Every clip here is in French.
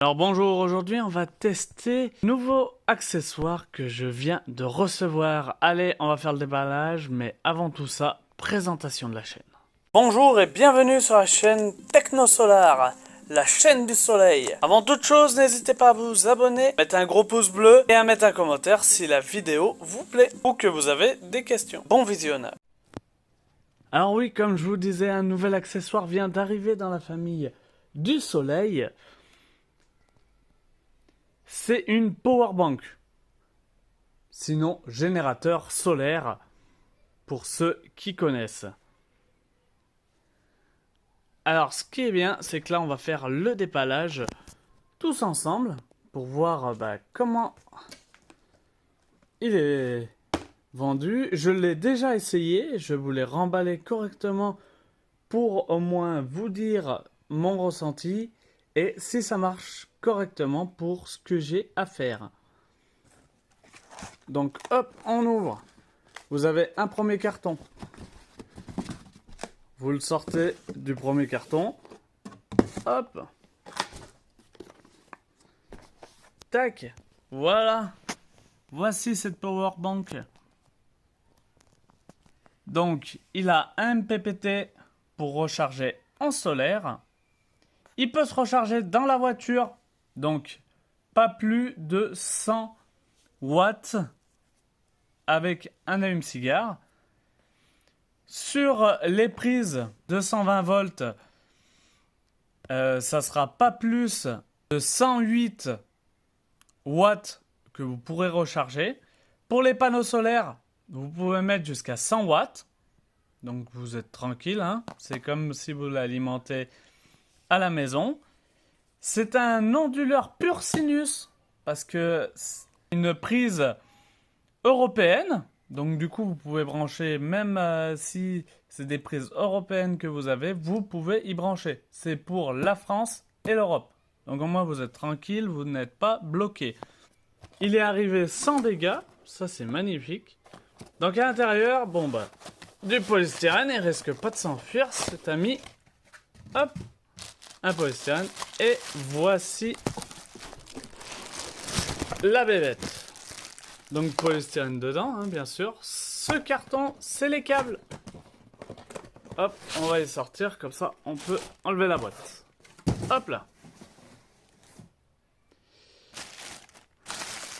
Alors bonjour, aujourd'hui on va tester un nouveau accessoire que je viens de recevoir. Allez, on va faire le déballage, mais avant tout ça, présentation de la chaîne. Bonjour et bienvenue sur la chaîne Technosolar, la chaîne du soleil. Avant toute chose, n'hésitez pas à vous abonner, mettre un gros pouce bleu et à mettre un commentaire si la vidéo vous plaît ou que vous avez des questions. Bon visionnage. Alors oui, comme je vous disais, un nouvel accessoire vient d'arriver dans la famille du soleil. C'est une powerbank. Sinon, générateur solaire, pour ceux qui connaissent. Alors, ce qui est bien, c'est que là, on va faire le dépallage tous ensemble pour voir comment il est vendu. Je l'ai déjà essayé, je vous l'ai remballé correctement pour au moins vous dire mon ressenti et si ça marche correctement pour ce que j'ai à faire. Donc hop, on ouvre. Vous avez un premier carton. Vous le sortez du premier carton. Hop. Tac. Voilà. Voici cette power bank. Donc, il a un PPT pour recharger en solaire. Il peut se recharger dans la voiture. Donc, pas plus de 100 watts avec un allume-cigare. Sur les prises de 120 volts, ça sera pas plus de 108 watts que vous pourrez recharger. Pour les panneaux solaires, vous pouvez mettre jusqu'à 100 watts. Donc vous êtes tranquille, hein. C'est comme si vous l'alimentez à la maison. C'est un onduleur pur sinus parce que c'est une prise européenne. Donc du coup, vous pouvez brancher, même si c'est des prises européennes que vous avez, vous pouvez y brancher. C'est pour la France et l'Europe. Donc au moins, vous êtes tranquille, vous n'êtes pas bloqué. Il est arrivé sans dégâts, ça c'est magnifique. Donc à l'intérieur, du polystyrène, il risque pas de s'enfuir, cet ami. Hop, un polystyrène. Et voici la bébête. Donc polystyrène dedans, hein, bien sûr. Ce carton, c'est les câbles. Hop, on va les sortir, comme ça on peut enlever la boîte. Hop là.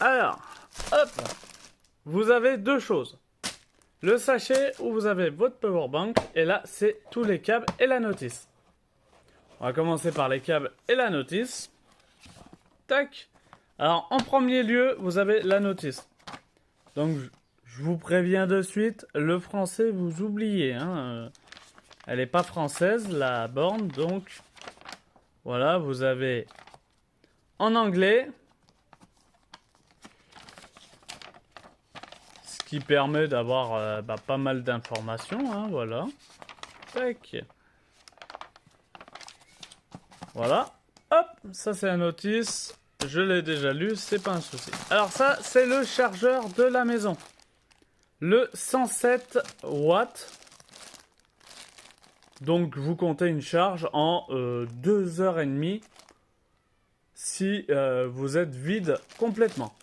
Alors, hop, vous avez deux choses. Le sachet où vous avez votre powerbank, et là c'est tous les câbles et la notice. On va commencer par les câbles et la notice. Tac. Alors en premier lieu, vous avez la notice. Donc je vous préviens de suite, le français vous oubliez. Hein. Elle n'est pas française la borne, donc voilà, vous avez en anglais. Ce qui permet d'avoir pas mal d'informations, hein, voilà. Tac. Voilà. Hop, ça c'est la notice. Je l'ai déjà lu, c'est pas un souci. Alors ça, c'est le chargeur de la maison. Le 107 watts. Donc vous comptez une charge en 2h30 si vous êtes vide complètement.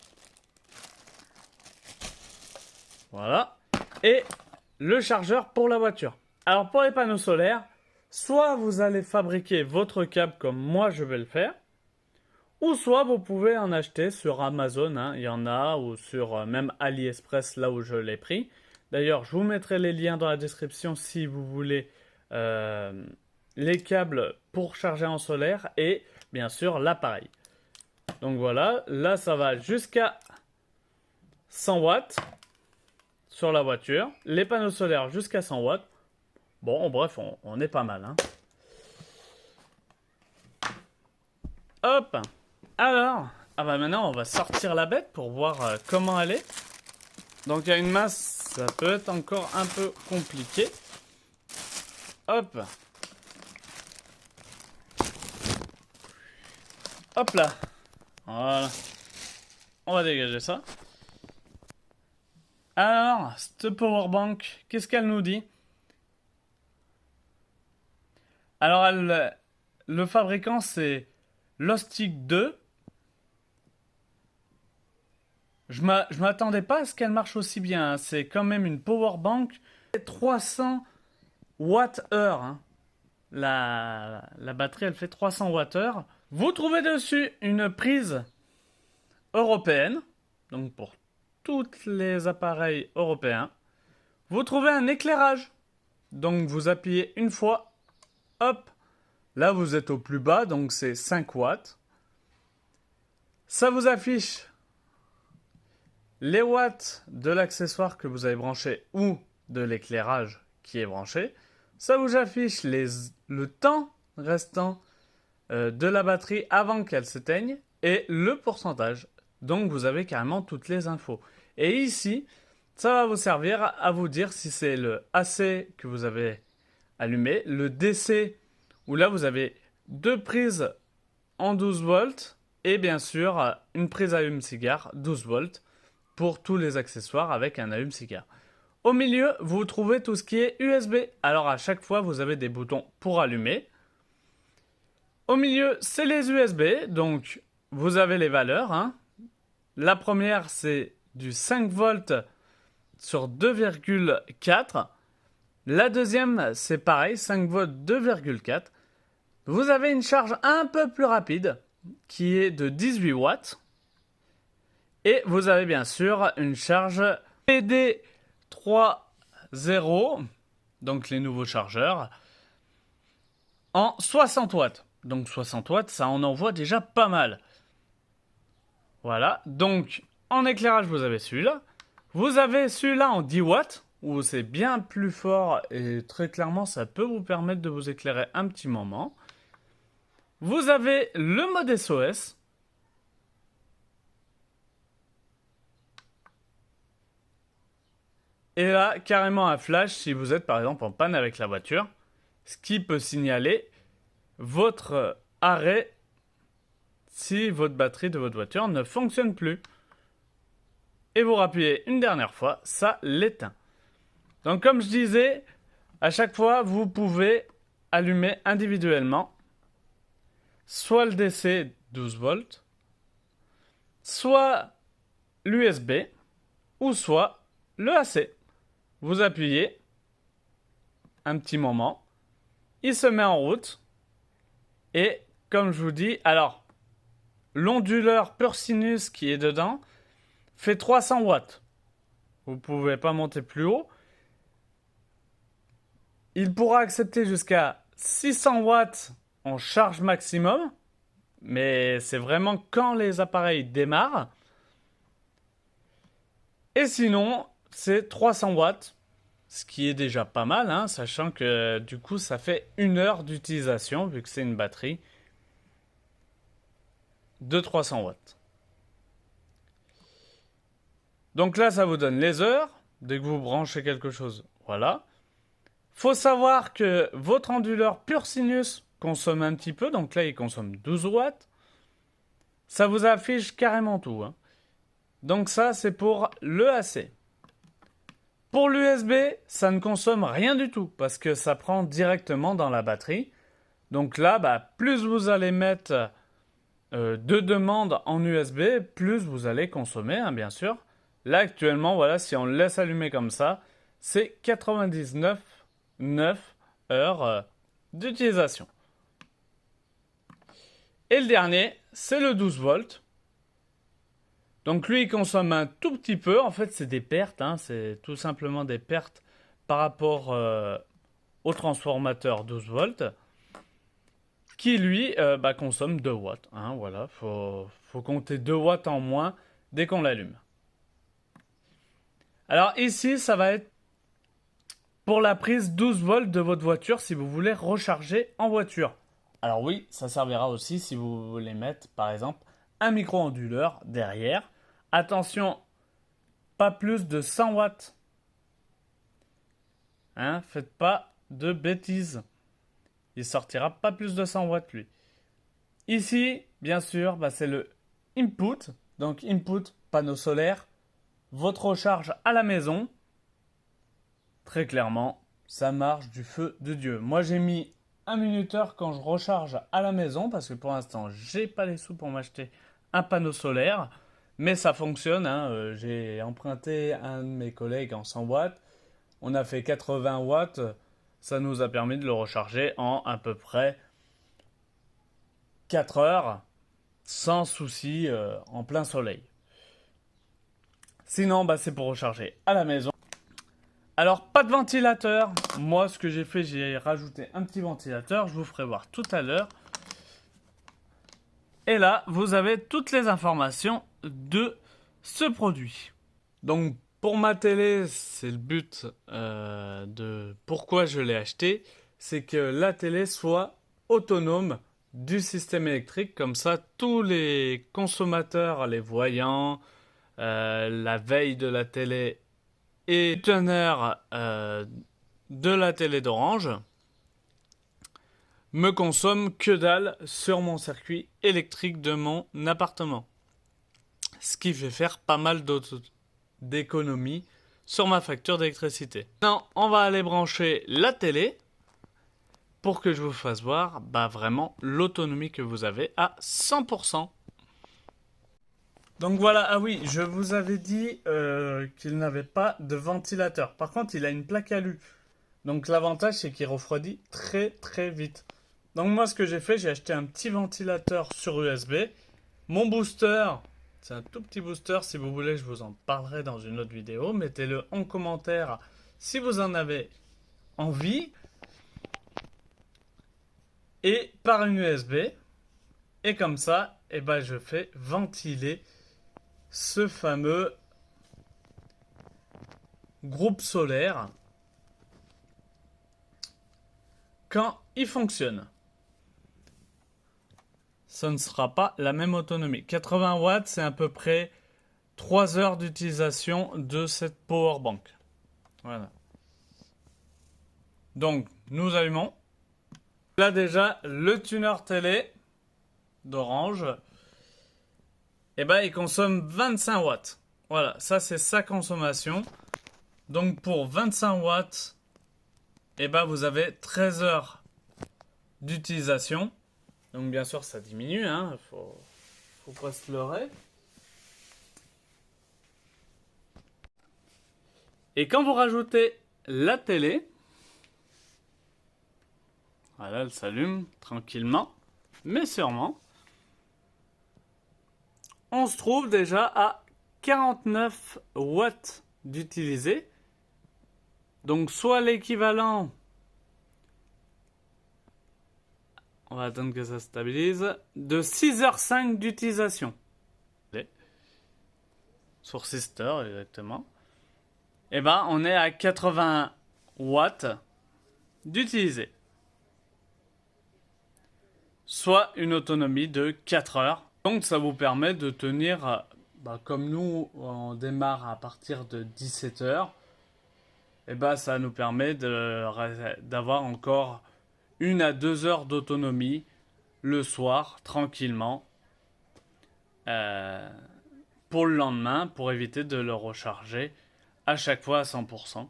Voilà. Et le chargeur pour la voiture. Alors pour les panneaux solaires, soit vous allez fabriquer votre câble comme moi je vais le faire, ou soit vous pouvez en acheter sur Amazon, hein, il y en a, ou sur même AliExpress là où je l'ai pris. D'ailleurs, je vous mettrai les liens dans la description si vous voulez les câbles pour charger en solaire et bien sûr l'appareil. Donc voilà, là ça va jusqu'à 100 watts sur la voiture. Les panneaux solaires jusqu'à 100 watts. Bon, bref, on est pas mal. Hein. Hop. Alors, maintenant on va sortir la bête pour voir comment elle est. Donc il y a une masse, ça peut être encore un peu compliqué. Hop. Hop là. Voilà. On va dégager ça. Alors, cette powerbank, qu'est-ce qu'elle nous dit? Alors, le fabricant, c'est Lostic 2. Je m'attendais pas à ce qu'elle marche aussi bien. Hein. C'est quand même une power bank. 300 Wh. Hein. La batterie, elle fait 300 Wh. Vous trouvez dessus une prise européenne. Donc pour tous les appareils européens. Vous trouvez un éclairage. Donc vous appuyez une fois. Hop. Là vous êtes au plus bas. Donc c'est 5 watts. Ça vous affiche les watts de l'accessoire que vous avez branché ou de l'éclairage qui est branché. Ça vous affiche le temps restant de la batterie avant qu'elle s'éteigne et le pourcentage. Donc vous avez carrément toutes les infos. Et ici, ça va vous servir à vous dire si c'est le AC que vous avez allumé, le DC où là vous avez deux prises en 12 volts et bien sûr une prise allume-cigare 12 volts pour tous les accessoires avec un allume-cigare. Au milieu, vous trouvez tout ce qui est USB. Alors à chaque fois, vous avez des boutons pour allumer. Au milieu, c'est les USB. Donc, vous avez les valeurs. Hein. La première, c'est du 5 volts sur 2,4. La deuxième, c'est pareil, 5 volts 2,4. Vous avez une charge un peu plus rapide qui est de 18 watts. Et vous avez bien sûr une charge PD 3.0, donc les nouveaux chargeurs, en 60 watts. Donc 60 watts, ça en envoie déjà pas mal. Voilà, donc en éclairage, vous avez celui-là. Vous avez celui-là en 10 watts, où c'est bien plus fort et très clairement, ça peut vous permettre de vous éclairer un petit moment. Vous avez le mode SOS. Et là, carrément un flash si vous êtes par exemple en panne avec la voiture, ce qui peut signaler votre arrêt si votre batterie de votre voiture ne fonctionne plus. Et vous rappuyez une dernière fois, ça l'éteint. Donc comme je disais, à chaque fois, vous pouvez allumer individuellement soit le DC 12 volts, soit l'USB, ou soit le AC. Vous appuyez un petit moment, il se met en route et comme je vous dis, alors l'onduleur pur sinus qui est dedans fait 300 watts. Vous ne pouvez pas monter plus haut. Il pourra accepter jusqu'à 600 watts en charge maximum, mais c'est vraiment quand les appareils démarrent. Et sinon, c'est 300 watts, ce qui est déjà pas mal, hein, sachant que du coup, ça fait 1 heure d'utilisation, vu que c'est une batterie de 300 watts. Donc là, ça vous donne les heures, dès que vous branchez quelque chose, voilà. Faut savoir que votre onduleur pur sinus consomme un petit peu, donc là, il consomme 12 watts. Ça vous affiche carrément tout, hein. Donc ça, c'est pour le AC. Pour l'USB, ça ne consomme rien du tout parce que ça prend directement dans la batterie. Donc là, plus vous allez mettre de demandes en USB, plus vous allez consommer, hein, bien sûr. Là, actuellement, voilà, si on le laisse allumer comme ça, c'est 99,9 heures d'utilisation. Et le dernier, c'est le 12 volts. Donc lui, il consomme un tout petit peu. En fait, c'est des pertes. Hein. C'est tout simplement des pertes par rapport au transformateur 12 volts. Qui, lui, consomme 2 watts. Hein, voilà, faut compter 2 watts en moins dès qu'on l'allume. Alors ici, ça va être pour la prise 12 volts de votre voiture si vous voulez recharger en voiture. Alors oui, ça servira aussi si vous voulez mettre, par exemple, un micro-onduleur derrière. Attention, pas plus de 100 watts. Hein, faites pas de bêtises. Il sortira pas plus de 100 watts lui. Ici, bien sûr, c'est le input. Donc input, panneau solaire. Votre recharge à la maison. Très clairement, ça marche du feu de Dieu. Moi, j'ai mis un minuteur quand je recharge à la maison, parce que pour l'instant, j'ai pas les sous pour m'acheter un panneau solaire, mais ça fonctionne, hein. J'ai emprunté un de mes collègues en 100 watts, on a fait 80 watts, ça nous a permis de le recharger en à peu près 4 heures, sans souci, en plein soleil. Sinon, bah, c'est pour recharger à la maison. Alors, pas de ventilateur. Moi, ce que j'ai fait, j'ai rajouté un petit ventilateur. Je vous ferai voir tout à l'heure. Et là, vous avez toutes les informations de ce produit. Donc, pour ma télé, c'est le but de pourquoi je l'ai acheté. C'est que la télé soit autonome du système électrique. Comme ça, tous les consommateurs, les voyants, la veille de la télé et teneur de la télé d'Orange me consomme que dalle sur mon circuit électrique de mon appartement. Ce qui fait faire pas mal d'économies sur ma facture d'électricité. Maintenant, on va aller brancher la télé pour que je vous fasse voir vraiment l'autonomie que vous avez à 100%. Donc voilà, ah oui, je vous avais dit qu'il n'avait pas de ventilateur. Par contre, il a une plaque alu. Donc l'avantage, c'est qu'il refroidit très très vite. Donc moi, ce que j'ai fait, j'ai acheté un petit ventilateur sur USB. Mon booster, c'est un tout petit booster. Si vous voulez, je vous en parlerai dans une autre vidéo. Mettez-le en commentaire si vous en avez envie. Et par une USB. Et comme ça, je fais ventiler ce fameux groupe solaire quand il fonctionne. Ça ne sera pas la même autonomie. 80 watts, c'est à peu près 3 heures d'utilisation de cette powerbank. Voilà. Donc, nous allumons. Là déjà, le tuner télé d'Orange, il consomme 25 watts. Voilà, ça c'est sa consommation. Donc pour 25 watts, vous avez 13 heures d'utilisation. Donc bien sûr ça diminue, hein, faut pas se leurrer. Et quand vous rajoutez la télé, voilà, elle s'allume tranquillement, mais sûrement. On se trouve déjà à 49 watts d'utilisé. Donc soit l'équivalent, on va attendre que ça stabilise, de 6h05 d'utilisation. Sur Sister exactement. On est à 80 watts d'utilisé. Soit une autonomie de 4 heures. Donc ça vous permet de tenir, comme nous on démarre à partir de 17 heures, ça nous permet d'avoir encore 1 à 2 heures d'autonomie le soir, tranquillement, pour le lendemain, pour éviter de le recharger à chaque fois à 100%.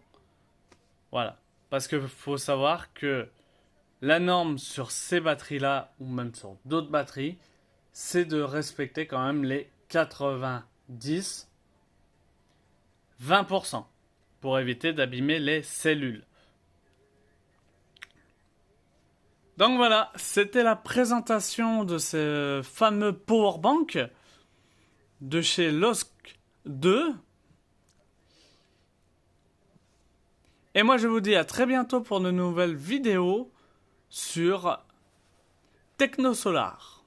Voilà. Parce qu'il faut savoir que la norme sur ces batteries-là, ou même sur d'autres batteries, c'est de respecter quand même les 90-20% pour éviter d'abîmer les cellules. Donc voilà, c'était la présentation de ce fameux powerbank de chez LOSC 2. Et moi je vous dis à très bientôt pour de nouvelles vidéos sur Technosolar.